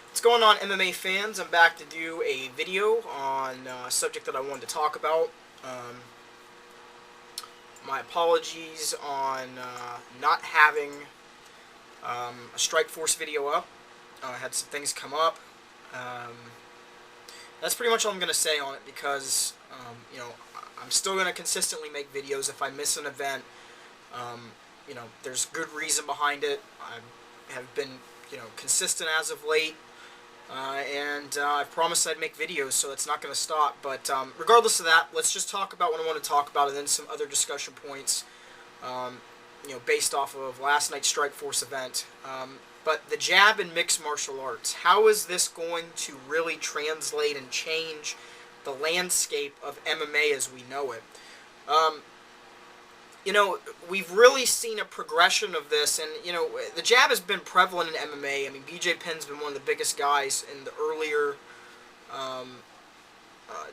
What's going on, MMA fans? I'm back to do a video on a subject that I wanted to talk about. Um, my apologies on not having a Strike Force video up. I had some things come up. Um, that's pretty much all I'm going to say on it because, I'm still going to consistently make videos. If I miss an event, there's good reason behind it. I have been, consistent as of late. And I promised I'd make videos, so it's not going to stop. But regardless of that, let's just talk about what I want to talk about, and then some other discussion points, based off of last night's Strike Force event. But the jab in mixed martial arts, how is this going to really translate and change the landscape of MMA as we know it? We've really seen a progression of this, and, the jab has been prevalent in MMA. I mean, BJ Penn's been one of the biggest guys in the earlier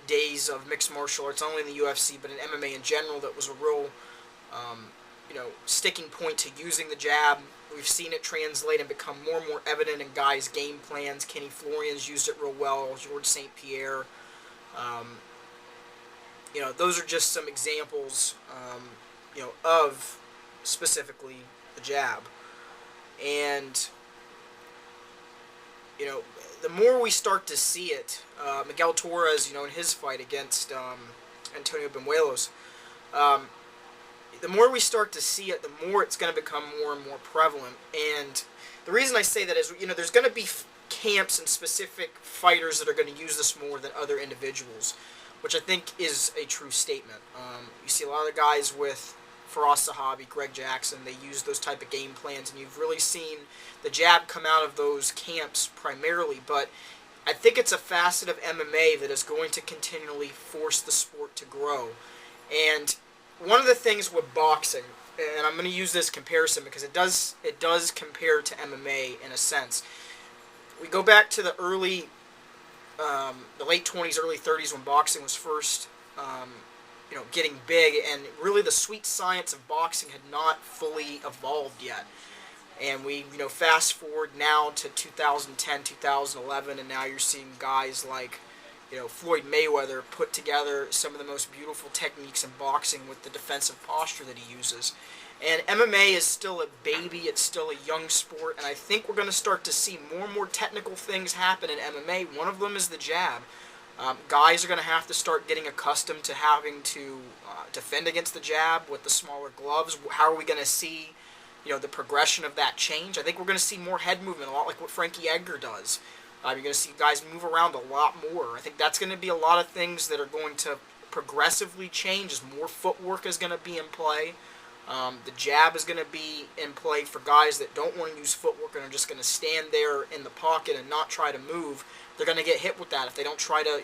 days of mixed martial arts, not only in the UFC, but in MMA in general, that was a real, sticking point to using the jab. We've seen it translate and become more and more evident in guys' game plans. Kenny Florian's used it real well, Georges St. Pierre. Those are just some examples, of specifically the jab. And, the more we start to see it, Miguel Torres, in his fight against Antonio Benuelos, the more we start to see it, the more it's going to become more and more prevalent. And the reason I say that is, there's going to be camps and specific fighters that are going to use this more than other individuals, which I think is a true statement. You see a lot of the guys with Faraz Sahabi, Greg Jackson, they use those type of game plans, and you've really seen the jab come out of those camps primarily. But I think it's a facet of MMA that is going to continually force the sport to grow. And one of the things with boxing, and I'm going to use this comparison because it does compare to MMA in a sense. We go back to the late 20s, early 30s when boxing was first, getting big, and really the sweet science of boxing had not fully evolved yet. And we, fast forward now to 2010, 2011, and now you're seeing guys like, Floyd Mayweather put together some of the most beautiful techniques in boxing with the defensive posture that he uses. And MMA is still a baby, it's still a young sport, and I think we're going to start to see more and more technical things happen in MMA. One of them is the jab. Guys are going to have to start getting accustomed to having to defend against the jab with the smaller gloves. How are we going to see, the progression of that change? I think we're going to see more head movement, a lot like what Frankie Edgar does. You're going to see guys move around a lot more. I think that's going to be a lot of things that are going to progressively change as more footwork is going to be in play. The jab is going to be in play for guys that don't want to use footwork and are just going to stand there in the pocket and not try to move. They're going to get hit with that. If they don't try to,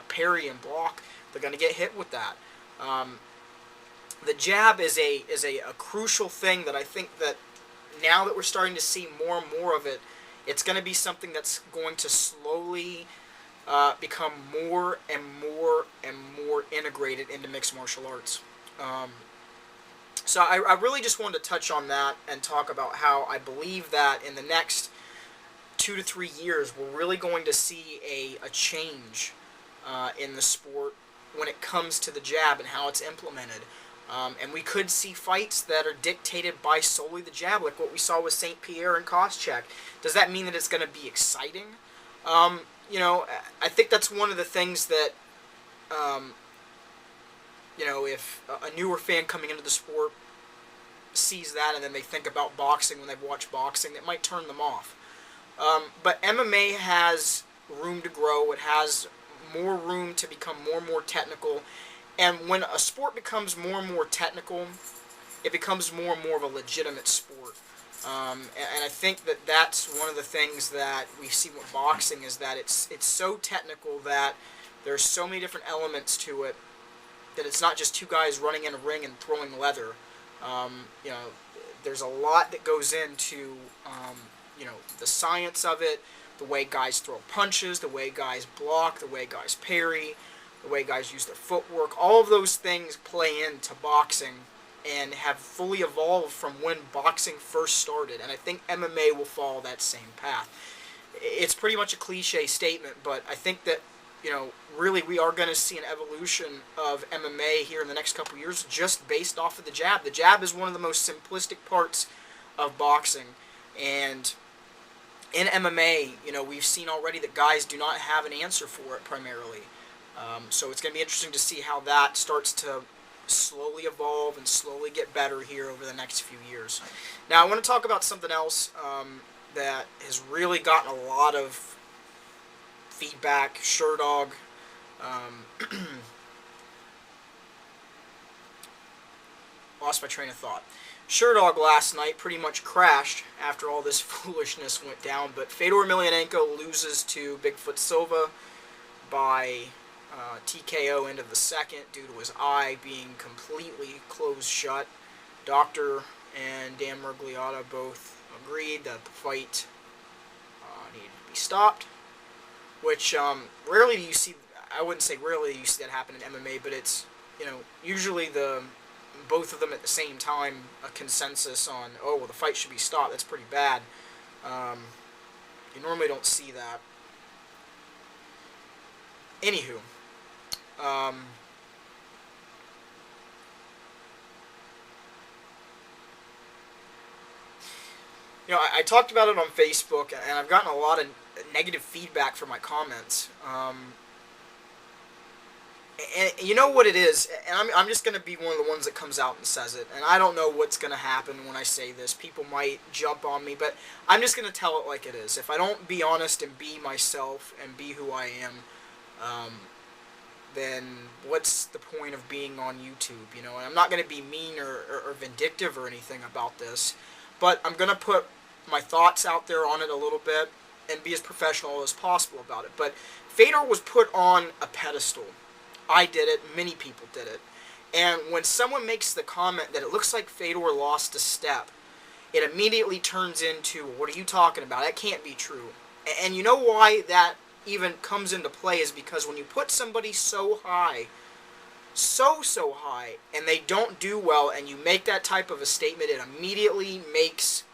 parry and block, they're going to get hit with that. The jab is a crucial thing that I think that now that we're starting to see more and more of it, it's going to be something that's going to slowly become more and more and more integrated into mixed martial arts. So I really just wanted to touch on that and talk about how I believe that in the next 2 to 3 years, we're really going to see a change in the sport when it comes to the jab and how it's implemented. And we could see fights that are dictated by solely the jab, like what we saw with St. Pierre and Koscheck. Does that mean that it's going to be exciting? I think that's one of the things that, if a newer fan coming into the sport sees that and then they think about boxing when they've watched boxing, it might turn them off. But MMA has room to grow. It has more room to become more and more technical. And when a sport becomes more and more technical, it becomes more and more of a legitimate sport. And I think that that's one of the things that we see with boxing is that it's so technical that there's so many different elements to it that it's not just two guys running in a ring and throwing leather. There's a lot that goes into, the science of it, the way guys throw punches, the way guys block, the way guys parry, the way guys use their footwork. All of those things play into boxing and have fully evolved from when boxing first started. And I think MMA will follow that same path. it's pretty much a cliche statement, but I think that, really we are going to see an evolution of MMA here in the next couple years just based off of the jab. The jab is one of the most simplistic parts of boxing, and in MMA, we've seen already that guys do not have an answer for it primarily. So it's going to be interesting to see how that starts to slowly evolve and slowly get better here over the next few years. Now, I want to talk about something else that has really gotten a lot of feedback. Sherdog. Lost my train of thought. Sherdog last night pretty much crashed after all this foolishness went down, but Fedor Emelianenko loses to Bigfoot Silva by TKO into the second due to his eye being completely closed shut. Doctor and Dan Miragliotta both agreed that the fight needed to be stopped, which rarely do you see. I wouldn't say rarely do you see that happen in MMA, but it's, usually both of them at the same time, a consensus on, oh, well, the fight should be stopped. That's pretty bad. You normally don't see that. Anywho, I talked about it on Facebook, and I've gotten a lot of negative feedback for my comments. And you know what it is, and I'm just going to be one of the ones that comes out and says it, and I don't know what's going to happen when I say this. People might jump on me, but I'm just going to tell it like it is. If I don't be honest and be myself and be who I am, then what's the point of being on YouTube? And I'm not going to be mean or vindictive or anything about this, but I'm going to put my thoughts out there on it a little bit and be as professional as possible about it. But Fedor was put on a pedestal. I did it. Many people did it. And when someone makes the comment that it looks like Fedor lost a step, it immediately turns into, what are you talking about? That can't be true. And you know why that even comes into play is because when you put somebody so high, so high, and they don't do well, and you make that type of a statement, it immediately makes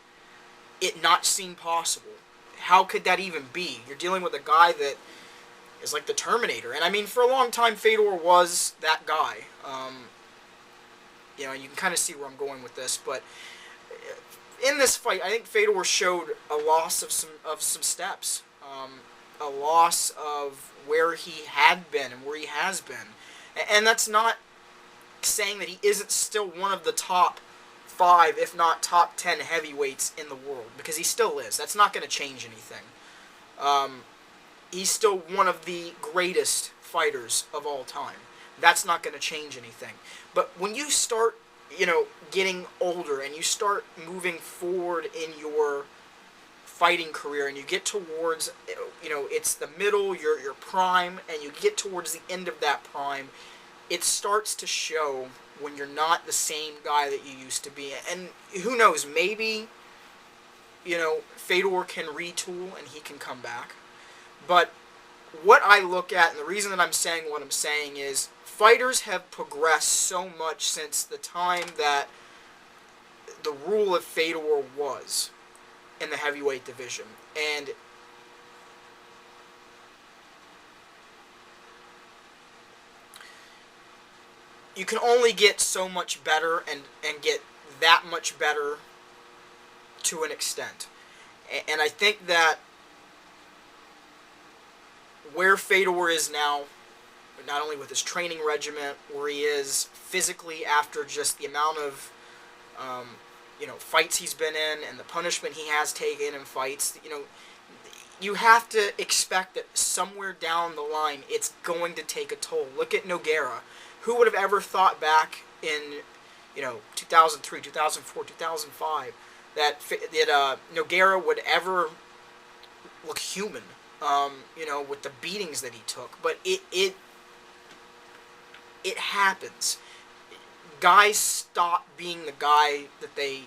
it not seem possible. How could that even be? You're dealing with a guy that is like the Terminator. And I mean, for a long time, Fedor was that guy. And you can kind of see where I'm going with this. But in this fight, I think Fedor showed a loss of some steps. A loss of where he had been and where he has been. And that's not saying that he isn't still one of the top 5, if not top 10 heavyweights in the world. Because he still is. That's not going to change anything. He's still one of the greatest fighters of all time. That's not going to change anything. But when you start, getting older and you start moving forward in your fighting career and you get towards, it's the middle, your prime, and you get towards the end of that prime, it starts to show when you're not the same guy that you used to be. And who knows, maybe, Fedor can retool and he can come back. But what I look at, and the reason that I'm saying what I'm saying is, fighters have progressed so much since the time that the rule of Fedor was in the heavyweight division. And you can only get so much better and get that much better to an extent. And I think that where Fedor is now, not only with his training regimen, where he is physically after just the amount of, fights he's been in and the punishment he has taken in fights, you have to expect that somewhere down the line it's going to take a toll. Look at Nogueira. Who would have ever thought back in, 2003, 2004, 2005, that Nogueira would ever look human? With the beatings that he took. But it happens. Guys stop being the guy that they,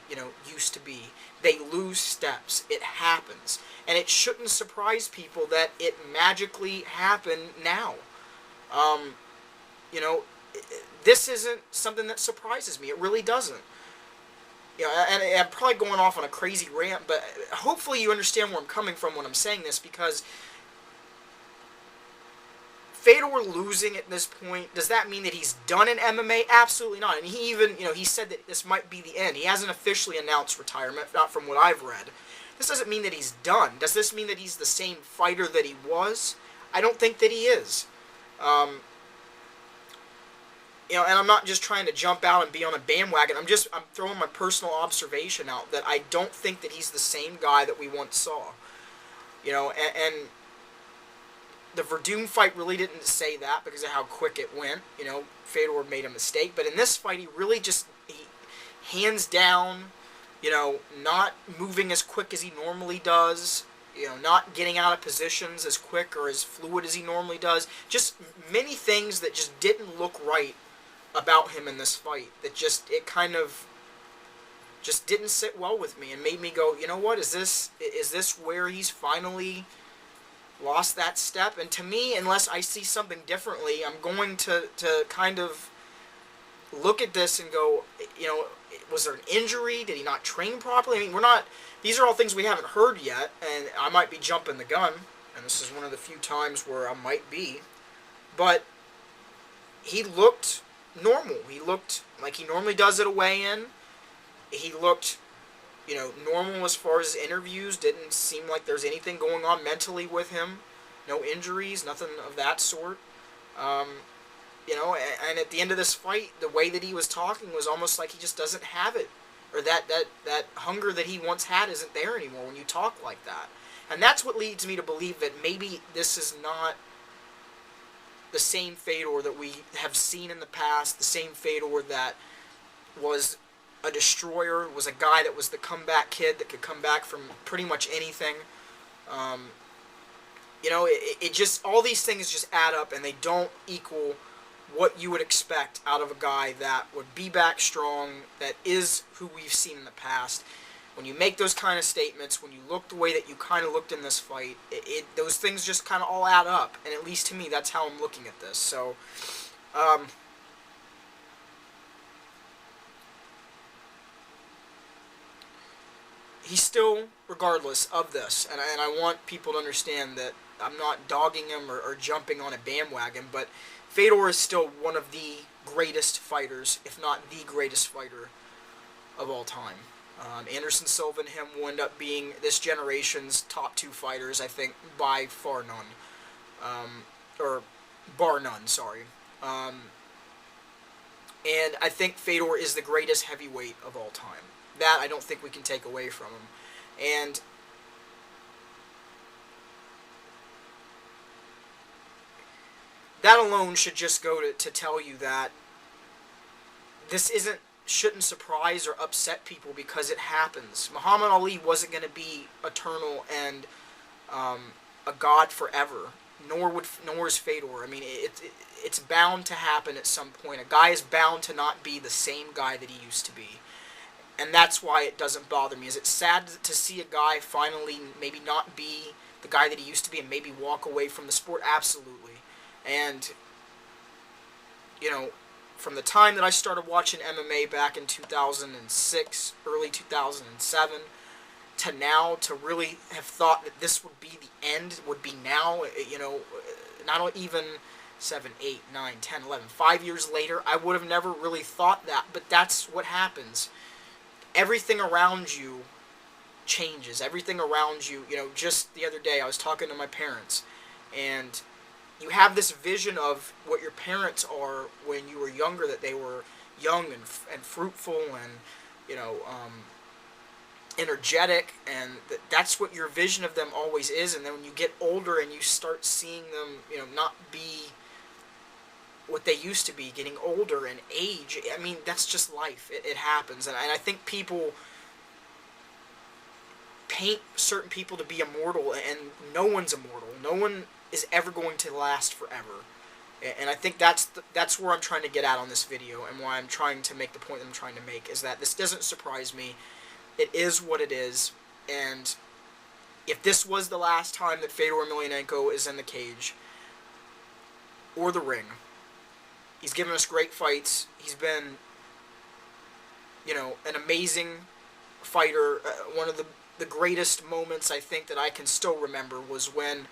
used to be. They lose steps. It happens. And it shouldn't surprise people that it magically happened now. This isn't something that surprises me. It really doesn't. You know, and I'm probably going off on a crazy rant, but hopefully you understand where I'm coming from when I'm saying this, because Fedor losing at this point, does that mean that he's done in MMA? Absolutely not. And he even, he said that this might be the end. He hasn't officially announced retirement, not from what I've read. This doesn't mean that he's done. Does this mean that he's the same fighter that he was? I don't think that he is. And I'm not just trying to jump out and be on a bandwagon. I'm throwing my personal observation out that I don't think that he's the same guy that we once saw. And the Verdun fight really didn't say that because of how quick it went. Fedor made a mistake, but in this fight, he hands down, not moving as quick as he normally does. Not getting out of positions as quick or as fluid as he normally does. Just many things that just didn't look right about him in this fight. It kind of just didn't sit well with me and made me go, you know what, is this where he's finally lost that step? And to me, unless I see something differently, I'm going to kind of look at this and go, was there an injury? Did he not train properly? I mean, these are all things we haven't heard yet, and I might be jumping the gun, and this is one of the few times where I might be, but he looked normal. He looked like he normally does at a weigh-in. He looked, normal as far as his interviews. Didn't seem like there's anything going on mentally with him. No injuries, nothing of that sort. And at the end of this fight, the way that he was talking was almost like he just doesn't have it. Or that hunger that he once had isn't there anymore when you talk like that. And that's what leads me to believe that maybe this is not the same Fedor that we have seen in the past, the same Fedor that was a destroyer, was a guy that was the comeback kid that could come back from pretty much anything. It just, all these things just add up and they don't equal what you would expect out of a guy that would be back strong, that is who we've seen in the past. When you make those kind of statements, when you look the way that you kind of looked in this fight, those things just kind of all add up. And at least to me, that's how I'm looking at this. So, he's still, regardless of this, and I want people to understand that I'm not dogging him or jumping on a bandwagon, but Fedor is still one of the greatest fighters, if not the greatest fighter of all time. Anderson Silva and him will end up being this generation's top two fighters, I think, by far none. Or bar none, sorry. And I think Fedor is the greatest heavyweight of all time. That I don't think we can take away from him. And that alone should just go to tell you that this shouldn't surprise or upset people because it happens. Muhammad Ali wasn't going to be eternal and a god forever, nor is Fedor. I mean, it's bound to happen at some point. A guy is bound to not be the same guy that he used to be. And that's why it doesn't bother me. Is it sad to see a guy finally maybe not be the guy that he used to be and maybe walk away from the sport? Absolutely. And, from the time that I started watching MMA back in 2006, early 2007, to now, to really have thought that this would be the end, would be now, not even 7, 8, 9, 10, 11, 5 years later, I would have never really thought that, but that's what happens. Everything around you changes. Everything around you, just the other day I was talking to my parents, and you have this vision of what your parents are when you were younger, that they were young and fruitful and, energetic, and that's what your vision of them always is. And then when you get older and you start seeing them, not be what they used to be, getting older and age, I mean, that's just life. It happens. And I think people paint certain people to be immortal, and no one's immortal. No one is ever going to last forever. And I think that's where I'm trying to get at on this video, and why I'm trying to make the point that I'm trying to make, is that this doesn't surprise me. It is what it is, and if this was the last time that Fedor Emelianenko is in the cage or the ring, he's given us great fights. He's been an amazing fighter. One of the greatest moments I think that I can still remember was when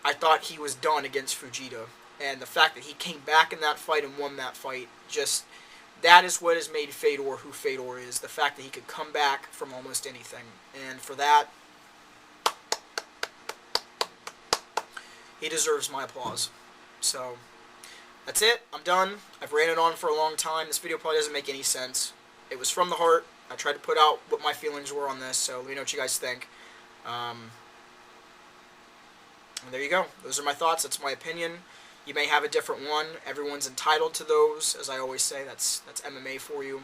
I thought he was done against Fujita. And the fact that he came back in that fight and won that fight, just, that is what has made Fedor who Fedor is. The fact that he could come back from almost anything. And for that, he deserves my applause. So, that's it. I'm done. I've ran it on for a long time. This video probably doesn't make any sense. It was from the heart. I tried to put out what my feelings were on this, so let me know what you guys think. And there you go. Those are my thoughts. That's my opinion. You may have a different one. Everyone's entitled to those. As I always say, that's MMA for you.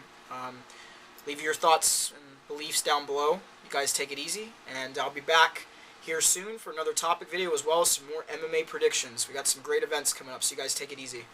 Leave your thoughts and beliefs down below. You guys take it easy, and I'll be back here soon for another topic video as well as some more MMA predictions. We got some great events coming up, so you guys take it easy.